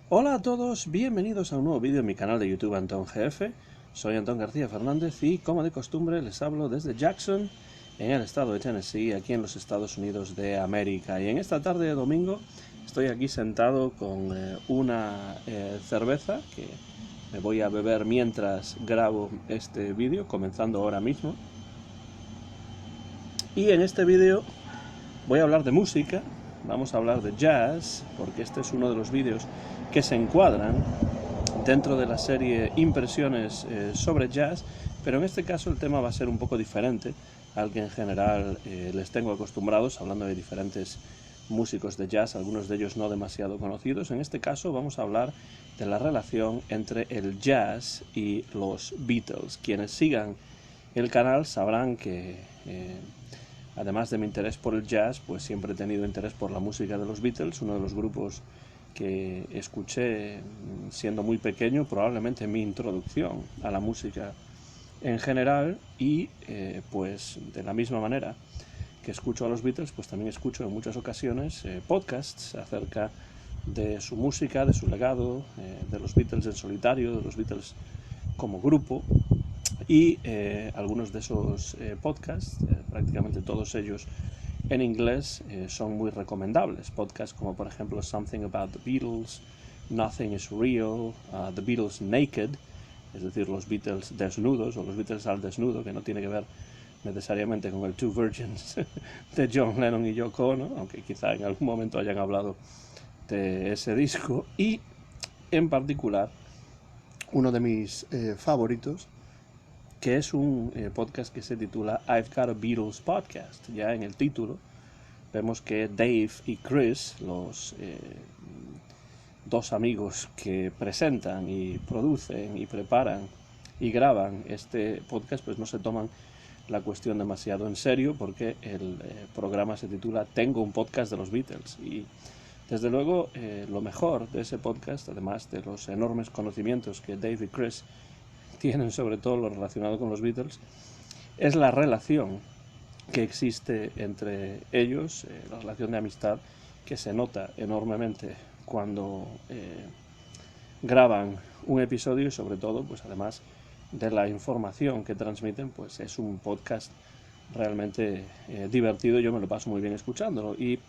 Hola a todos, bienvenidos a un nuevo vídeo en mi canal de YouTube Antón GF. Soy Antón García Fernández y, como de costumbre, les hablo desde Jackson, en el estado de Tennessee, aquí en los Estados Unidos de América. Y en esta tarde de domingo estoy aquí sentado con una cerveza que me voy a beber mientras grabo este vídeo, comenzando ahora mismo. Y en este vídeo voy a hablar de música, vamos a hablar de jazz, porque este es uno de los vídeos que se encuadran dentro de la serie Impresiones sobre jazz, pero en este caso el tema va a ser un poco diferente al que en general les tengo acostumbrados, hablando de diferentes músicos de jazz, algunos de ellos no demasiado conocidos. En este caso vamos a hablar de la relación entre el jazz y los Beatles. Quienes sigan el canal sabrán que además de mi interés por el jazz, pues siempre he tenido interés por la música de los Beatles, uno de los grupos que escuché siendo muy pequeño, probablemente mi introducción a la música en general, y pues de la misma manera que escucho a los Beatles, pues también escucho en muchas ocasiones podcasts acerca de su música, de su legado, de los Beatles en solitario, de los Beatles como grupo. Y algunos de esos podcasts, prácticamente todos ellos en inglés, son muy recomendables. Podcasts como por ejemplo Something About the Beatles, Nothing is Real, The Beatles Naked, es decir, los Beatles desnudos o los Beatles al desnudo, que no tiene que ver necesariamente con el Two Virgins de John Lennon y Yoko Ono, aunque quizá en algún momento hayan hablado de ese disco. Y en particular, uno de mis favoritos, que es un podcast que se titula I've Got a Beatles Podcast. Ya en el título vemos que Dave y Chris, los dos amigos que presentan y producen y preparan y graban este podcast, pues no se toman la cuestión demasiado en serio, porque el programa se titula Tengo un podcast de los Beatles. Y desde luego lo mejor de ese podcast, además de los enormes conocimientos que Dave y Chris tienen sobre todo lo relacionado con los Beatles, es la relación que existe entre ellos, la relación de amistad que se nota enormemente cuando graban un episodio, y sobre todo, pues además de la información que transmiten, pues es un podcast realmente divertido. Yo me lo paso muy bien escuchándolo. Y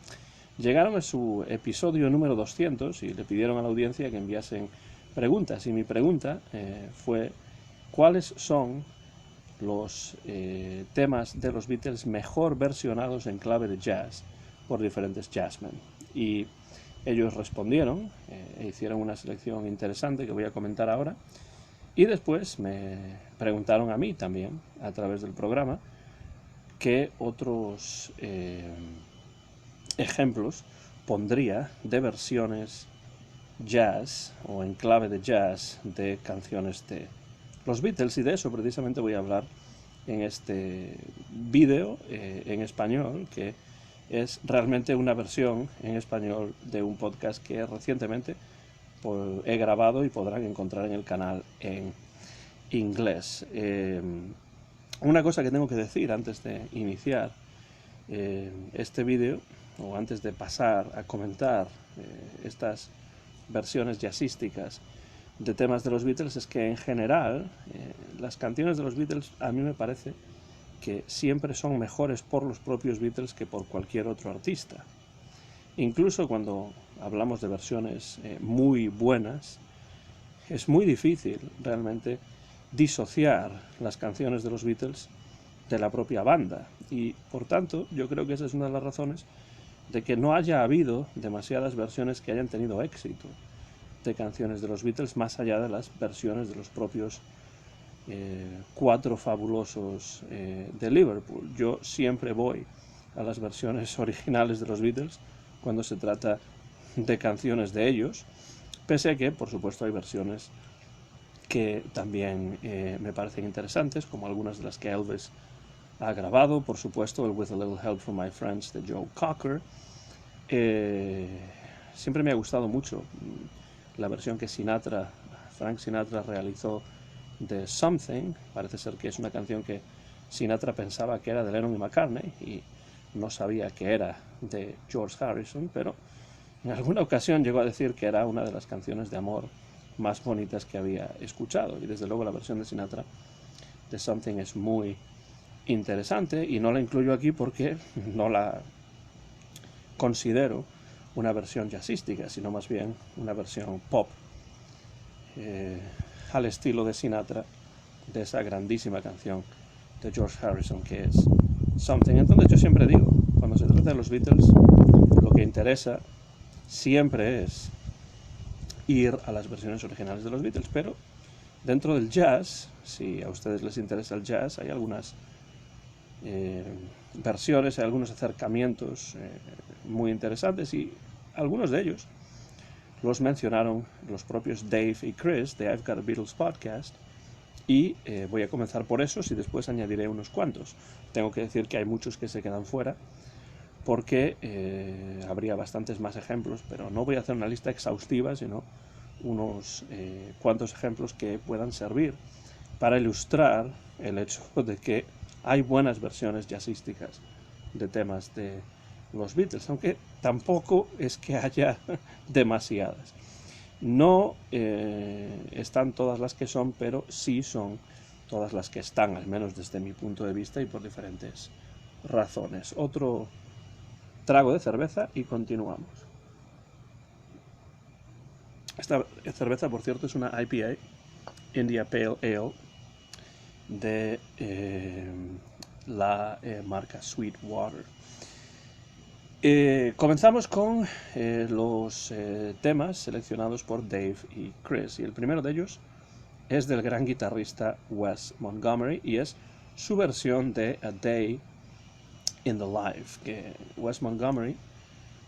llegaron a su episodio número 200 y le pidieron a la audiencia que enviasen preguntas, y mi pregunta fue: ¿cuáles son los temas de los Beatles mejor versionados en clave de jazz por diferentes jazzmen? Y ellos respondieron e hicieron una selección interesante que voy a comentar ahora. Y después me preguntaron a mí también, a través del programa, qué otros ejemplos pondría de versiones jazz o en clave de jazz de canciones de los Beatles. Y de eso precisamente voy a hablar en este vídeo en español, que es realmente una versión en español de un podcast que recientemente he grabado y podrán encontrar en el canal en inglés. Una cosa que tengo que decir antes de iniciar este vídeo, o antes de pasar a comentar estas versiones jazzísticas de temas de los Beatles, es que en general las canciones de los Beatles a mí me parece que siempre son mejores por los propios Beatles que por cualquier otro artista. Incluso cuando hablamos de versiones muy buenas, es muy difícil realmente disociar las canciones de los Beatles de la propia banda. Y por tanto, yo creo que esa es una de las razones de que no haya habido demasiadas versiones que hayan tenido éxito de canciones de los Beatles, más allá de las versiones de los propios cuatro fabulosos de Liverpool. Yo siempre voy a las versiones originales de los Beatles cuando se trata de canciones de ellos, pese a que, por supuesto, hay versiones que también me parecen interesantes, como algunas de las que Elvis ha grabado, por supuesto, el With a Little Help from My Friends de Joe Cocker. Siempre me ha gustado mucho la versión que Frank Sinatra realizó de Something. Parece ser que es una canción que Sinatra pensaba que era de Lennon y McCartney y no sabía que era de George Harrison, pero En alguna ocasión llegó a decir que era una de las canciones de amor más bonitas que había escuchado, y desde luego la versión de Sinatra de Something es muy interesante, y no la incluyo aquí porque no la considero una versión jazzística, sino más bien una versión pop, al estilo de Sinatra, de esa grandísima canción de George Harrison que es Something. Entonces yo siempre digo, cuando se trata de los Beatles, lo que interesa siempre es ir a las versiones originales de los Beatles, pero dentro del jazz, si a ustedes les interesa el jazz, hay algunas versiones, hay algunos acercamientos muy interesantes, y algunos de ellos los mencionaron los propios Dave y Chris de I've Got a Beatles Podcast, y voy a comenzar por esos y después añadiré unos cuantos. Tengo que decir que hay muchos que se quedan fuera porque habría bastantes más ejemplos, pero no voy a hacer una lista exhaustiva, sino unos cuantos ejemplos que puedan servir para ilustrar el hecho de que hay buenas versiones jazzísticas de temas de los Beatles, aunque tampoco es que haya demasiadas. No están todas las que son, pero sí son todas las que están, al menos desde mi punto de vista y por diferentes razones. Otro trago de cerveza y continuamos. Esta cerveza, por cierto, es una IPA, India Pale Ale, de la marca Sweetwater. Comenzamos con los temas seleccionados por Dave y Chris, y el primero de ellos es del gran guitarrista Wes Montgomery y es su versión de A Day in the Life, que Wes Montgomery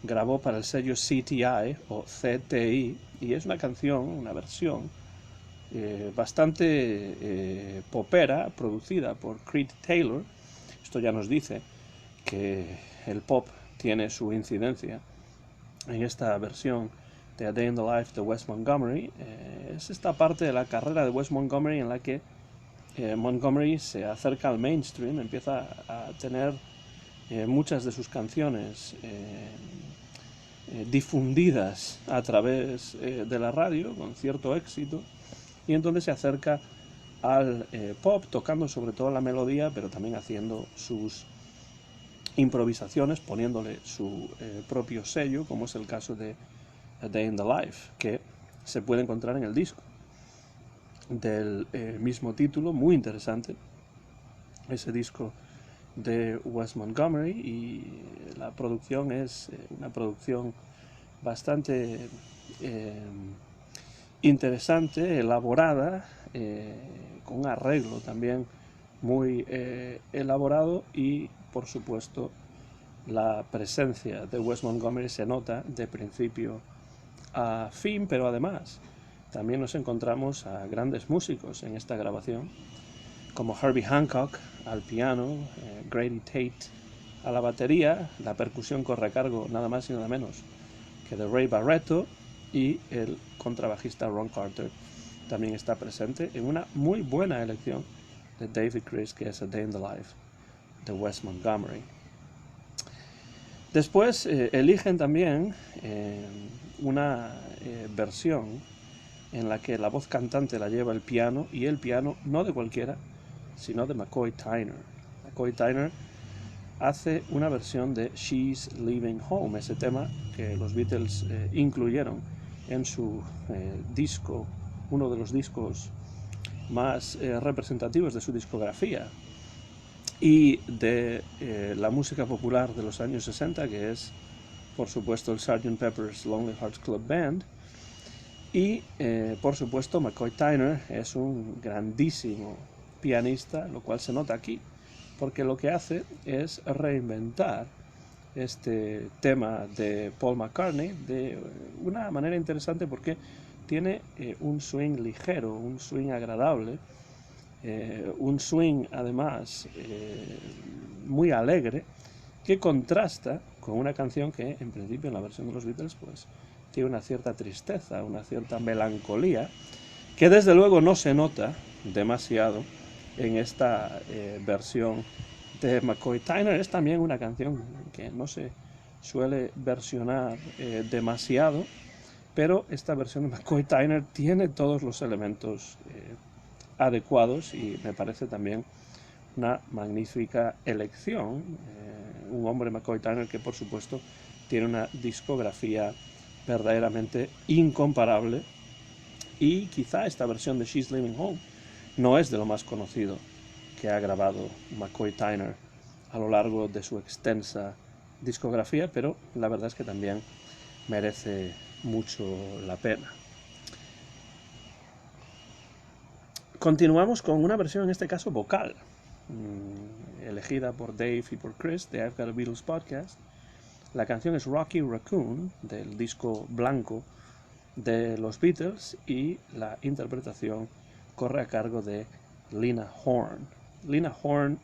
grabó para el sello CTI o CTI, y es una canción, una versión bastante popera, producida por Creed Taylor. Esto ya nos dice que el pop tiene su incidencia en esta versión de A Day in the Life de Wes Montgomery. Es esta parte de la carrera de Wes Montgomery en la que Montgomery se acerca al mainstream, empieza a tener muchas de sus canciones difundidas a través de la radio con cierto éxito, y entonces se acerca al pop, tocando sobre todo la melodía, pero también haciendo sus improvisaciones, poniéndole su propio sello, como es el caso de A Day in the Life, que se puede encontrar en el disco del mismo título, muy interesante ese disco de Wes Montgomery, y la producción es una producción bastante interesante, elaborada, con un arreglo también muy elaborado, y por supuesto la presencia de Wes Montgomery se nota de principio a fin, pero además también nos encontramos a grandes músicos en esta grabación, como Herbie Hancock al piano, Grady Tate a la batería, la percusión corre a cargo nada más y nada menos que de Ray Barretto, y el contrabajista Ron Carter también está presente en una muy buena elección de David Chris, que es A Day in the Life de Wes Montgomery. Después eligen también una versión en la que la voz cantante la lleva el piano, y el piano no de cualquiera, sino de McCoy Tyner. McCoy Tyner hace una versión de She's Leaving Home, ese tema que los Beatles incluyeron en su disco, uno de los discos más representativos de su discografía y de la música popular de los años 60, que es por supuesto el Sgt. Pepper's Lonely Hearts Club Band. Y por supuesto McCoy Tyner es un grandísimo pianista, lo cual se nota aquí, porque lo que hace es reinventar este tema de Paul McCartney de una manera interesante, porque tiene un swing ligero, un swing agradable, un swing además muy alegre, que contrasta con una canción que en principio en la versión de los Beatles pues tiene una cierta tristeza, una cierta melancolía, que desde luego no se nota demasiado en esta versión de McCoy Tyner. Es también una canción que no se suele versionar demasiado, pero esta versión de McCoy Tyner tiene todos los elementos adecuados y me parece también una magnífica elección. Un hombre, McCoy Tyner, que por supuesto tiene una discografía verdaderamente incomparable, y quizá esta versión de She's Leaving Home no es de lo más conocido que ha grabado McCoy Tyner a lo largo de su extensa discografía, pero la verdad es que también merece mucho la pena. Continuamos con una versión, en este caso vocal, elegida por Dave y por Chris de I've Got a Beatles Podcast. La canción es Rocky Raccoon, del disco blanco de los Beatles, y la interpretación corre a cargo de Lena Horne. Lena Horne,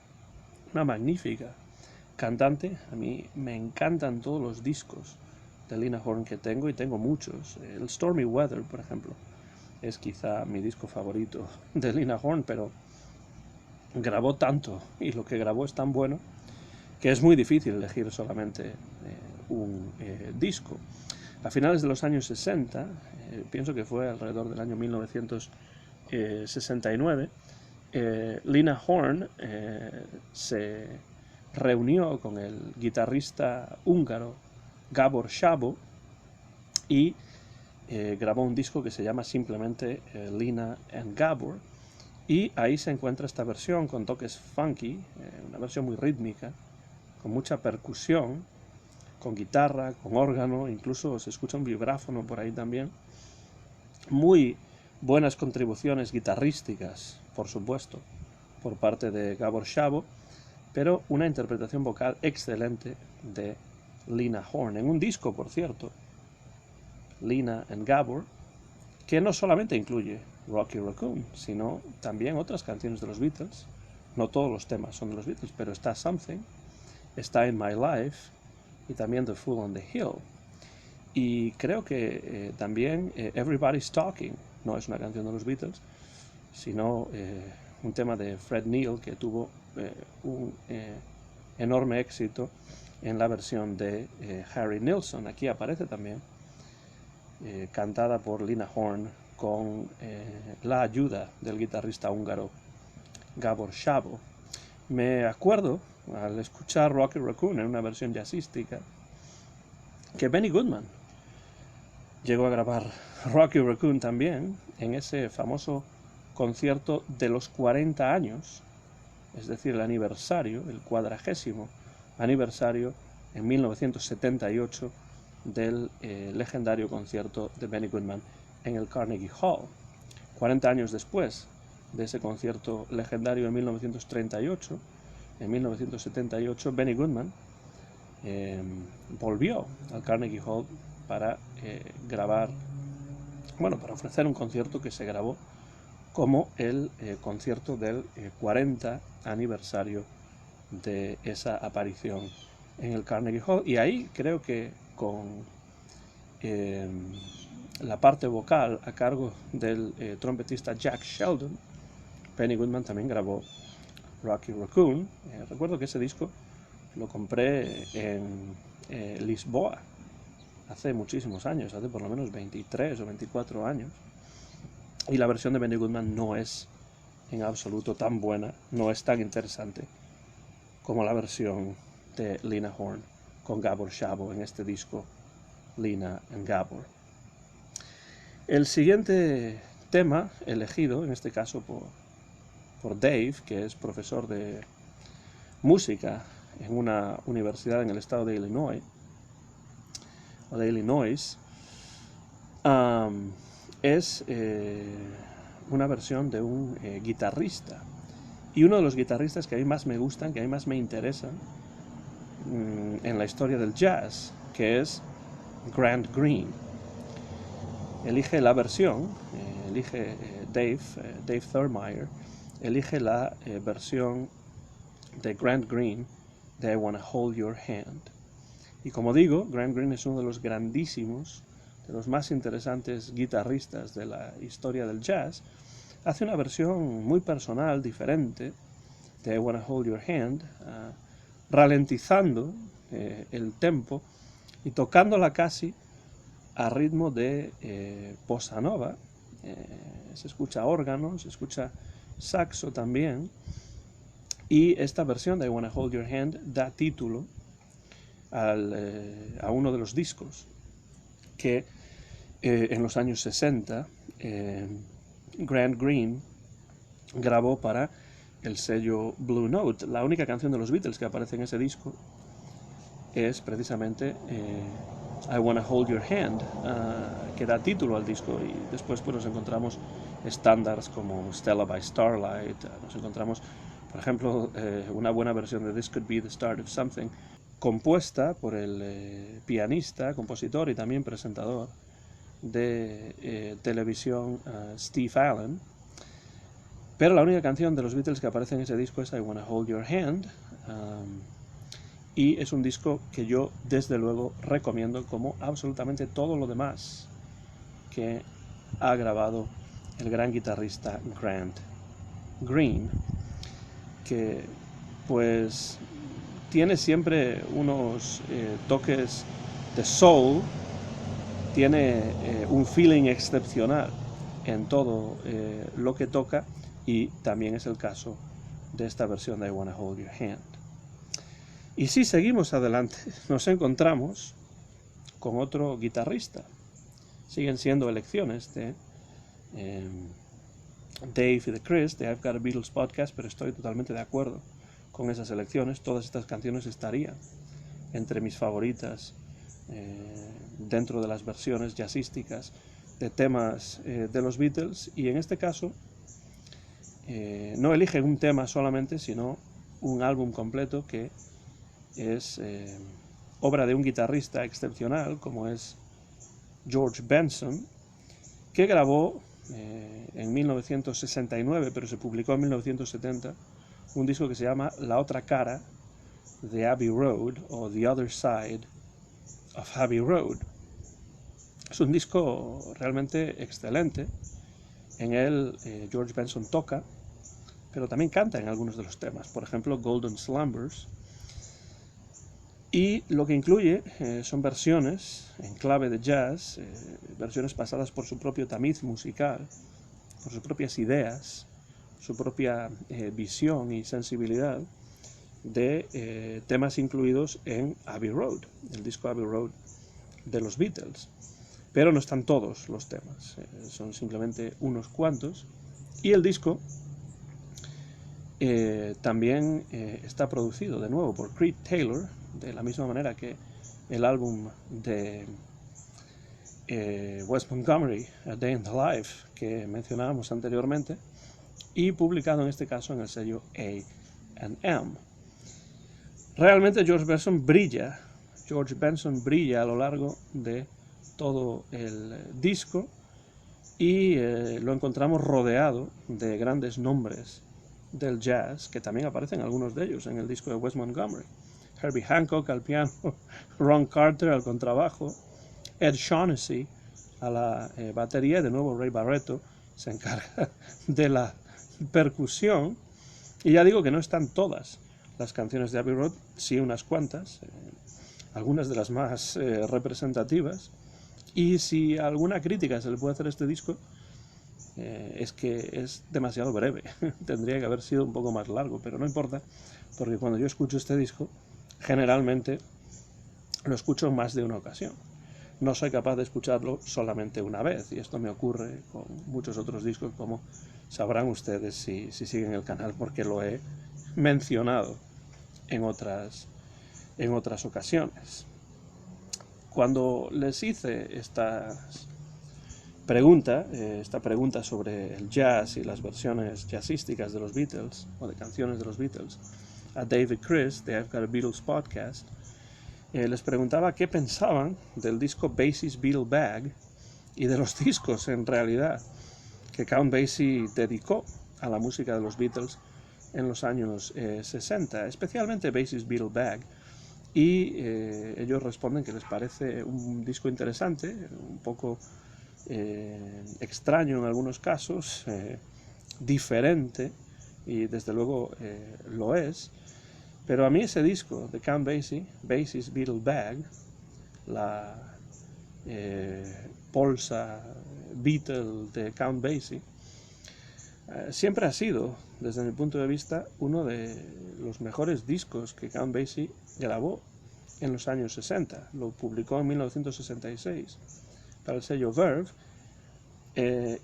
una magnífica cantante. A mí me encantan todos los discos de Lena Horne que tengo, y tengo muchos. El Stormy Weather, por ejemplo, es quizá mi disco favorito de Lena Horne, pero grabó tanto y lo que grabó es tan bueno que es muy difícil elegir solamente un disco. A finales de los años 60, pienso que fue alrededor del año 1969, Lena Horne se reunió con el guitarrista húngaro Gábor Szabó y grabó un disco que se llama simplemente Lena and Gábor, y ahí se encuentra esta versión con toques funky, una versión muy rítmica, con mucha percusión, con guitarra, con órgano, incluso se escucha un vibráfono por ahí también. Muy buenas contribuciones guitarrísticas, por supuesto, por parte de Gábor Szabó, pero una interpretación vocal excelente de Lena Horne, en un disco, por cierto, Lena and Gábor, que no solamente incluye Rocky Raccoon, sino también otras canciones de los Beatles. No todos los temas son de los Beatles, pero está Something, está In My Life y también The Fool on the Hill. Y creo que también Everybody's Talking no es una canción de los Beatles, sino un tema de Fred Neil, que tuvo un enorme éxito en la versión de Harry Nilsson. Aquí aparece también, cantada por Lena Horne con la ayuda del guitarrista húngaro Gábor Szabó. Me acuerdo, al escuchar Rocky Raccoon en una versión jazzística, que Benny Goodman llegó a grabar Rocky Raccoon también en ese famoso concierto de los 40 años, es decir, el aniversario, el 40º aniversario en 1978 del legendario concierto de Benny Goodman en el Carnegie Hall. 40 años después de ese concierto legendario en 1938, en 1978, Benny Goodman volvió al Carnegie Hall para grabar, para ofrecer un concierto que se grabó como el concierto del 40 aniversario de esa aparición en el Carnegie Hall. Y ahí creo que con la parte vocal a cargo del trompetista Jack Sheldon, Benny Goodman también grabó Rocky Raccoon. Recuerdo que ese disco lo compré en Lisboa hace muchísimos años, hace por lo menos 23 o 24 años. Y la versión de Benny Goodman no es en absoluto tan buena, no es tan interesante como la versión de Lena Horne con Gábor Szabó en este disco Lena and Gábor. El siguiente tema elegido, en este caso por Dave, que es profesor de música en una universidad en el estado de Illinois, es una versión de un guitarrista, y uno de los guitarristas que a mí más me gustan, que a mí más me interesan en la historia del jazz, que es Grant Green. Elige la versión, Dave Thurmeyer, elige la versión de Grant Green de I Wanna Hold Your Hand. Y como digo, Grant Green es uno de los grandísimos, de los más interesantes guitarristas de la historia del jazz. Hace una versión muy personal, diferente, de I Wanna Hold Your Hand, ralentizando el tempo y tocándola casi a ritmo de bossa nova. Se escucha órgano, se escucha saxo también, y esta versión de I Wanna Hold Your Hand da título a uno de los discos que en los años 60 Grant Green grabó para el sello Blue Note. La única canción de los Beatles que aparece en ese disco es precisamente I Wanna Hold Your Hand, que da título al disco, y después pues, nos encontramos estándares como Stella by Starlight, nos encontramos, por ejemplo, una buena versión de This Could Be the Start of Something, compuesta por el pianista, compositor y también presentador de televisión Steve Allen. Pero la única canción de los Beatles que aparece en ese disco es I Wanna Hold Your Hand, y es un disco que yo desde luego recomiendo como absolutamente todo lo demás que ha grabado el gran guitarrista Grant Green, que pues tiene siempre unos toques de soul, tiene un feeling excepcional en todo lo que toca, y también es el caso de esta versión de I Wanna Hold Your Hand. Y si seguimos adelante, nos encontramos con otro guitarrista. Siguen siendo elecciones de Dave y de Chris, de I've Got a Beatles Podcast, pero estoy totalmente de acuerdo con esas elecciones. Todas estas canciones estarían entre mis favoritas dentro de las versiones jazzísticas de temas de los Beatles, y en este caso no eligen un tema solamente, sino un álbum completo que es obra de un guitarrista excepcional como es George Benson, que grabó en 1969, pero se publicó en 1970, un disco que se llama La otra cara de Abbey Road, o The Other Side of Abbey Road. Es un disco realmente excelente. En él George Benson toca, pero también canta en algunos de los temas, por ejemplo Golden Slumbers, y lo que incluye son versiones en clave de jazz, versiones pasadas por su propio tamiz musical, por sus propias ideas, su propia visión y sensibilidad de temas incluidos en Abbey Road, el disco Abbey Road de los Beatles. Pero no están todos los temas, son simplemente unos cuantos, y el disco también está producido de nuevo por Creed Taylor, de la misma manera que el álbum de Wes Montgomery, A Day in the Life, que mencionábamos anteriormente, y publicado en este caso en el sello A&M. Realmente George Benson brilla a lo largo de todo el disco, y lo encontramos rodeado de grandes nombres del jazz, que también aparecen algunos de ellos en el disco de Wes Montgomery. Herbie Hancock al piano, Ron Carter al contrabajo, Ed Shaughnessy a la batería, y de nuevo Ray Barretto se encarga de la percusión. Y ya digo que no están todas las canciones de Abbey Road, sí unas cuantas, algunas de las más representativas. Y si alguna crítica se le puede hacer a este disco, es que es demasiado breve. Tendría que haber sido un poco más largo, pero no importa, porque cuando yo escucho este disco, generalmente lo escucho en más de una ocasión. No soy capaz de escucharlo solamente una vez, y esto me ocurre con muchos otros discos, como sabrán ustedes si siguen el canal, porque lo he mencionado en otras ocasiones. Cuando les hice esta pregunta sobre el jazz y las versiones jazzísticas de los Beatles, o de canciones de los Beatles, a David Chris de I've Got a Beatles Podcast, les preguntaba qué pensaban del disco Basie's Beatle Bag y de los discos en realidad que Count Basie dedicó a la música de los Beatles en los años 60, especialmente Basie's Beatle Bag, y ellos responden que les parece un disco interesante, un poco extraño en algunos casos, diferente, y desde luego lo es. Pero a mí ese disco de Count Basie, Basie's Beatle Bag, la polsa Beatle de Count Basie, siempre ha sido, desde mi punto de vista, uno de los mejores discos que Count Basie grabó en los años 60. Lo publicó en 1966 para el sello Verve,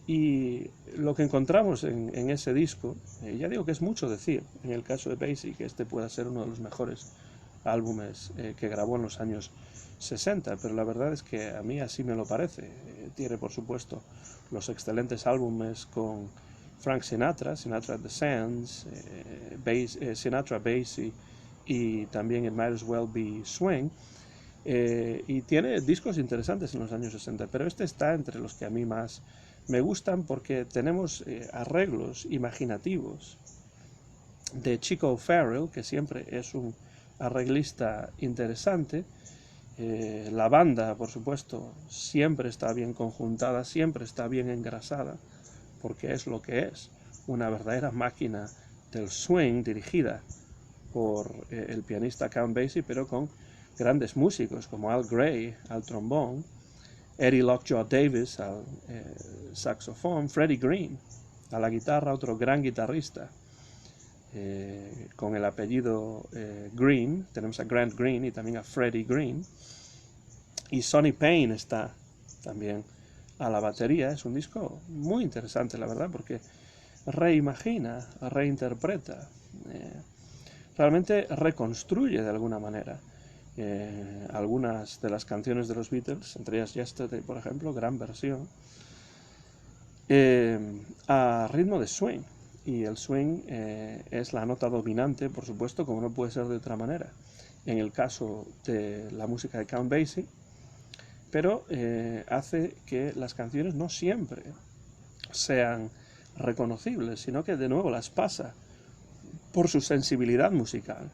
y lo que encontramos en ese disco, ya digo que es mucho decir, en el caso de Basie, que este pueda ser uno de los mejores álbumes que grabó en los años 60, pero la verdad es que a mí así me lo parece. Tiene, por supuesto, los excelentes álbumes con Frank Sinatra, Sinatra and the Sands, Sinatra, Basie, y también It Might As Well Be Swing, y tiene discos interesantes en los años 60, pero este está entre los que a mí más me gustan porque tenemos arreglos imaginativos de Chico O'Farrill, que siempre es un arreglista interesante. La banda, por supuesto, siempre está bien conjuntada, siempre está bien engrasada, porque es lo que es, una verdadera máquina del swing dirigida por el pianista Count Basie, pero con grandes músicos como Al Gray al trombón, Eddie Lockjaw Davis al saxofón, Freddie Green a la guitarra, otro gran guitarrista con el apellido Green. Tenemos a Grant Green y también a Freddie Green, y Sonny Payne está también a la batería. Es un disco muy interesante, la verdad, porque reimagina, reinterpreta, realmente reconstruye de alguna manera algunas de las canciones de los Beatles, entre ellas Yesterday, por ejemplo, gran versión, a ritmo de swing. Y el swing es la nota dominante, por supuesto, como no puede ser de otra manera, en el caso de la música de Count Basie, pero hace que las canciones no siempre sean reconocibles, sino que de nuevo las pasa por su sensibilidad musical,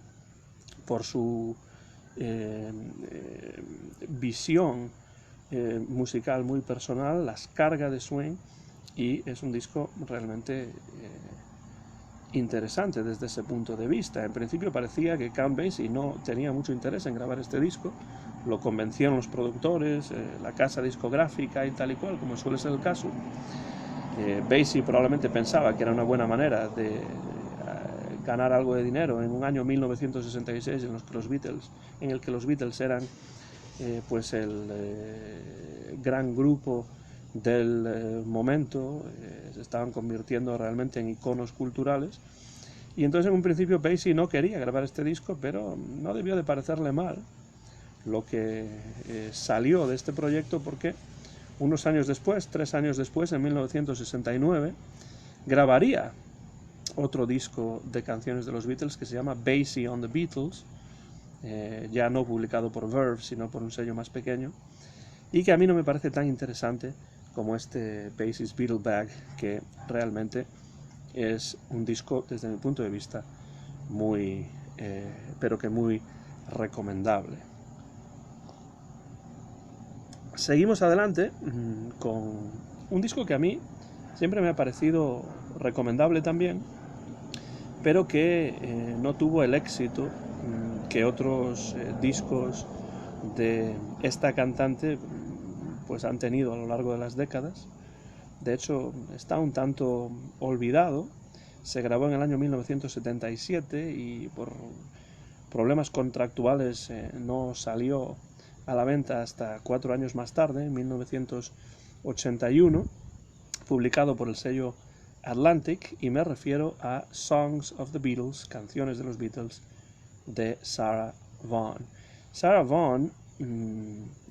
por su visión musical muy personal, las carga de swing, y es un disco realmente interesante desde ese punto de vista. En principio parecía que Count Basie no tenía mucho interés en grabar este disco, lo convencieron los productores, la casa discográfica y tal y cual, como suele ser el caso. Basie probablemente pensaba que era una buena manera de ganar algo de dinero en un año 1966 en el que los Beatles eran pues el gran grupo del momento, se estaban convirtiendo realmente en iconos culturales, y entonces en un principio Basie no quería grabar este disco, pero no debió de parecerle mal lo que salió de este proyecto, porque unos años después, 3 años después, en 1969, grabaría otro disco de canciones de los Beatles que se llama Basie on the Beatles, ya no publicado por Verve, sino por un sello más pequeño, y que a mí no me parece tan interesante como este Basie's Beatle Bag, que realmente es un disco, desde mi punto de vista, muy, pero que muy recomendable. Seguimos adelante con un disco que a mí siempre me ha parecido recomendable también, pero que no tuvo el éxito que otros discos de esta cantante pues han tenido a lo largo de las décadas. De hecho, está un tanto olvidado. Se grabó en el año 1977 y por problemas contractuales no salió a la venta hasta 4 años más tarde, en 1981, publicado por el sello Atlantic, y me refiero a Songs of the Beatles, canciones de los Beatles, de Sarah Vaughan. Sarah Vaughan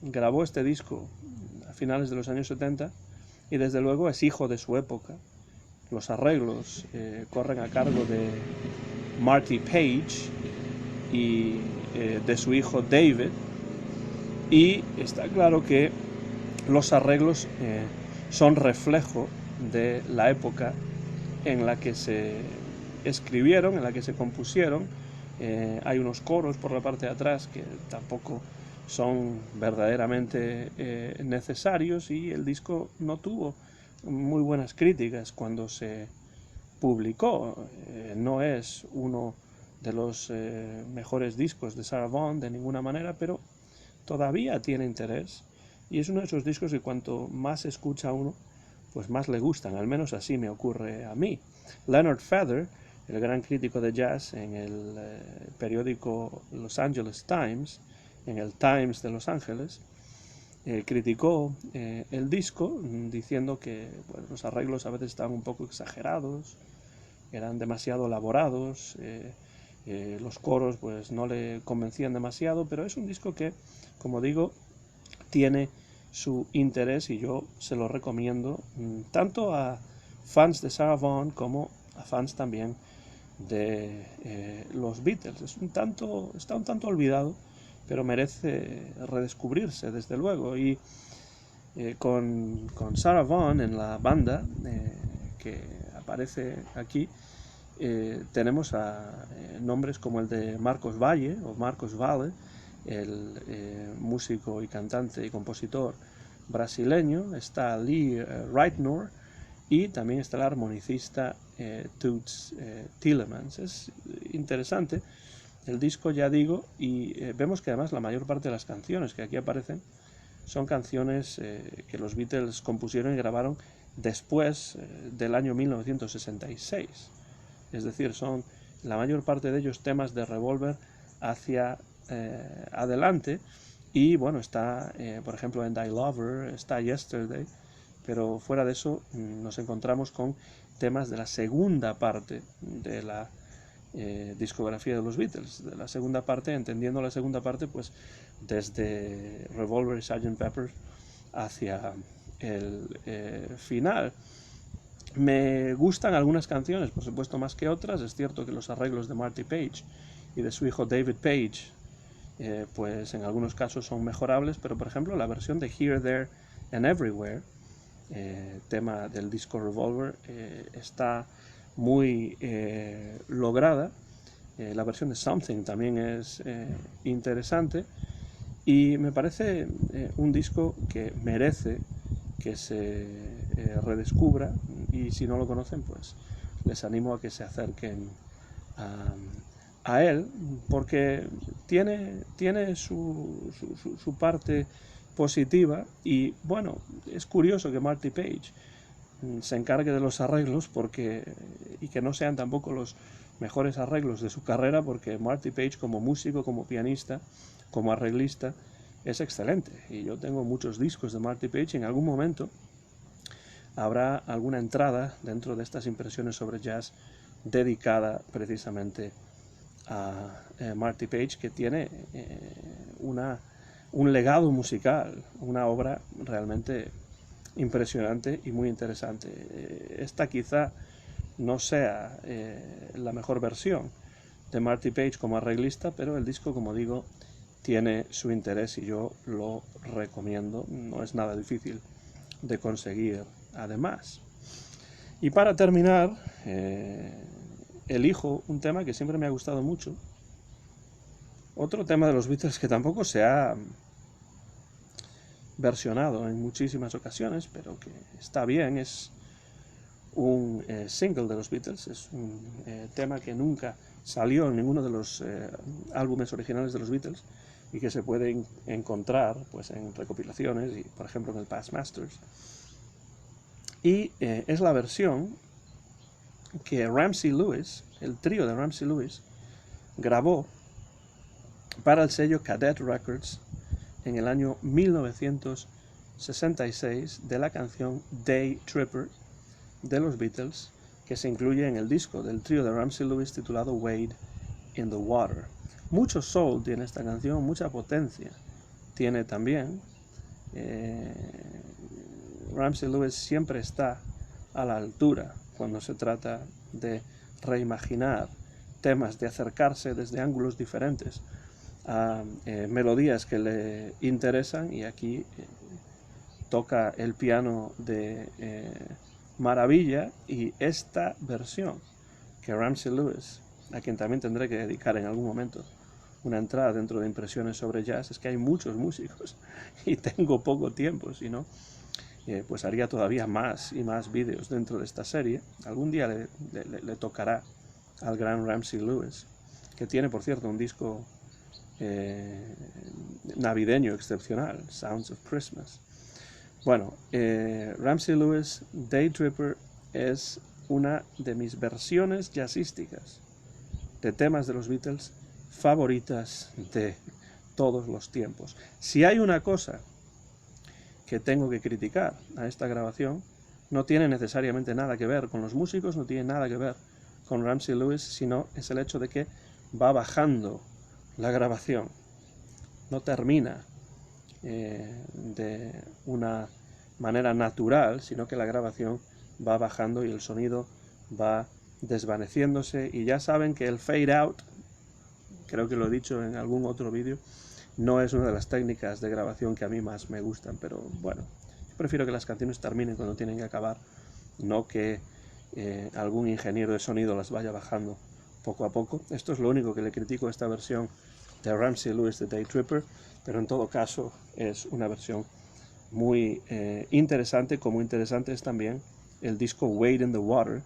grabó este disco a finales de los años 70 y desde luego es hijo de su época. Los arreglos corren a cargo de Marty Page y de su hijo David, y está claro que los arreglos son reflejo de la época en la que se escribieron, en la que se compusieron. Hay unos coros por la parte de atrás que tampoco son verdaderamente necesarios, y el disco no tuvo muy buenas críticas cuando se publicó. No es uno de los mejores discos de Sarah Vaughan de ninguna manera, pero todavía tiene interés, y es uno de esos discos que cuanto más escucha uno, pues más le gustan, al menos así me ocurre a mí. Leonard Feather, el gran crítico de jazz en el periódico Los Angeles Times, en el Times de Los Ángeles, criticó el disco diciendo que bueno, los arreglos a veces estaban un poco exagerados, eran demasiado elaborados, los coros pues no le convencían demasiado, pero es un disco que, como digo, tiene su interés y yo se lo recomiendo tanto a fans de Sarah Vaughan como a fans también de los Beatles. Está un tanto olvidado, pero merece redescubrirse desde luego, y con Sarah Vaughan en la banda que aparece aquí, tenemos a nombres como el de Marcos Valle o Marcos Valle, el músico y cantante y compositor brasileño. Está Lee Ritenour y también está el armonicista Toots Thielemans. Es interesante el disco, ya digo, y vemos que además la mayor parte de las canciones que aquí aparecen son canciones que los Beatles compusieron y grabaron después del año 1966. Es decir, son la mayor parte de ellos temas de Revolver hacia adelante. Y bueno, está, por ejemplo, And I Love Her, está Yesterday, pero fuera de eso nos encontramos con temas de la segunda parte de la discografía de los Beatles, de la segunda parte, entendiendo la segunda parte pues desde Revolver y Sgt. Pepper hacia el final. Me gustan algunas canciones, por supuesto más que otras. Es cierto que los arreglos de Marty Page y de su hijo David Page pues en algunos casos son mejorables, pero por ejemplo la versión de Here, There and Everywhere, tema del disco Revolver, está muy lograda. La versión de Something también es interesante, y me parece un disco que merece que se redescubra, y si no lo conocen pues les animo a que se acerquen a él, porque tiene su parte positiva. Y bueno, es curioso que Marty Page se encargue de los arreglos y que no sean tampoco los mejores arreglos de su carrera, porque Marty Page como músico, como pianista, como arreglista es excelente, y yo tengo muchos discos de Marty Page, y en algún momento habrá alguna entrada dentro de estas impresiones sobre jazz dedicada precisamente a Marty Page, que tiene un legado musical, una obra realmente impresionante y muy interesante. Esta quizá no sea la mejor versión de Marty Page como arreglista, pero el disco, como digo, tiene su interés y yo lo recomiendo. No es nada difícil de conseguir, además. Y para terminar, elijo un tema que siempre me ha gustado mucho. Otro tema de los Beatles que tampoco se ha versionado en muchísimas ocasiones, pero que está bien. Es un single de los Beatles, es un tema que nunca salió en ninguno de los álbumes originales de los Beatles, y que se puede encontrar pues en recopilaciones, y por ejemplo en el Past Masters. Y es la versión que Ramsey Lewis, el trío de Ramsey Lewis, grabó para el sello Cadet Records en el año 1966, de la canción Day Tripper de los Beatles, que se incluye en el disco del trío de Ramsey Lewis titulado Wade in the Water. Mucho soul tiene esta canción, mucha potencia tiene también. Ramsey Lewis siempre está a la altura cuando se trata de reimaginar temas, de acercarse desde ángulos diferentes a melodías que le interesan, y aquí toca el piano de maravilla. Y esta versión que Ramsey Lewis, a quien también tendré que dedicar en algún momento una entrada dentro de impresiones sobre jazz, es que hay muchos músicos y tengo poco tiempo, si no pues haría todavía más y más vídeos dentro de esta serie. Algún día le tocará al gran Ramsey Lewis, que tiene por cierto un disco navideño excepcional, Sounds of Christmas. Bueno, Ramsey Lewis, Day Tripper, es una de mis versiones jazzísticas de temas de los Beatles favoritas de todos los tiempos. Si hay una cosa que tengo que criticar a esta grabación, no tiene necesariamente nada que ver con los músicos, no tiene nada que ver con Ramsey Lewis, sino es el hecho de que va bajando la grabación, no termina de una manera natural, sino que la grabación va bajando y el sonido va desvaneciéndose, y ya saben que el fade out, creo que lo he dicho en algún otro vídeo, no es una de las técnicas de grabación que a mí más me gustan, pero bueno, yo prefiero que las canciones terminen cuando tienen que acabar, no que algún ingeniero de sonido las vaya bajando poco a poco. Esto es lo único que le critico a esta versión de Ramsey Lewis de Day Tripper, pero en todo caso es una versión muy interesante, como interesante es también el disco Wade in the Water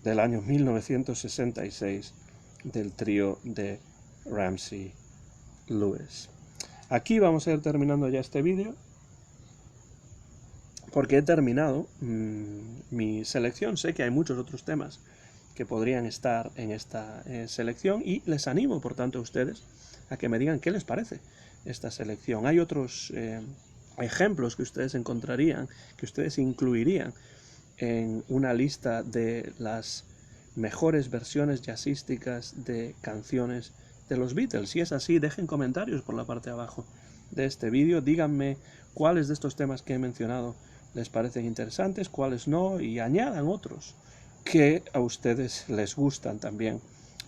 del año 1966 del trío de Ramsey Lewis. Aquí vamos a ir terminando ya este vídeo, porque he terminado mi selección. Sé que hay muchos otros temas que podrían estar en esta selección, y les animo, por tanto, a ustedes a que me digan qué les parece esta selección. Hay otros ejemplos que ustedes encontrarían, que ustedes incluirían en una lista de las mejores versiones jazzísticas de canciones de los Beatles. Si es así, dejen comentarios por la parte de abajo de este vídeo, díganme cuáles de estos temas que he mencionado les parecen interesantes, cuáles no, y añadan otros que a ustedes les gustan también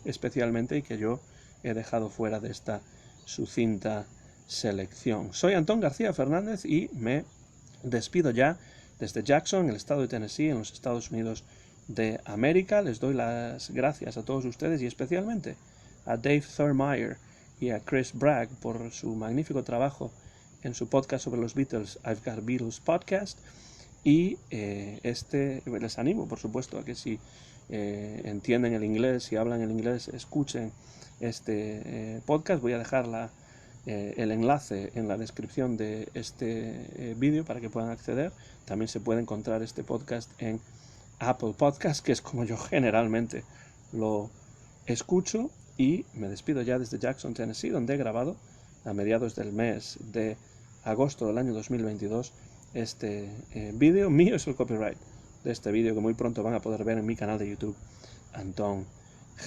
especialmente y que yo he dejado fuera de esta sucinta selección. Soy Antón García Fernández y me despido ya desde Jackson, en el estado de Tennessee, en los Estados Unidos de América. Les doy las gracias a todos ustedes y especialmente a Dave Thurmeyer y a Chris Bragg por su magnífico trabajo en su podcast sobre los Beatles, I've Got a Beatles Podcast. Y les animo, por supuesto, a que si entienden el inglés, si hablan el inglés, escuchen este podcast. Voy a dejar el enlace en la descripción de este vídeo para que puedan acceder. También se puede encontrar este podcast en Apple Podcast, que es como yo generalmente lo escucho. Y me despido ya desde Jackson, Tennessee, donde he grabado a mediados del mes de agosto del año 2022 este vídeo. Mío es el copyright de este vídeo, que muy pronto van a poder ver en mi canal de YouTube, Antón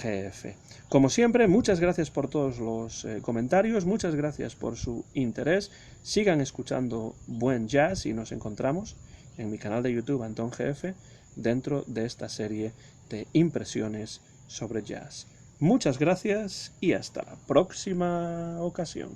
GF. Como siempre, muchas gracias por todos los comentarios, muchas gracias por su interés. Sigan escuchando buen jazz y nos encontramos en mi canal de YouTube, Antón GF, dentro de esta serie de impresiones sobre jazz. Muchas gracias y hasta la próxima ocasión.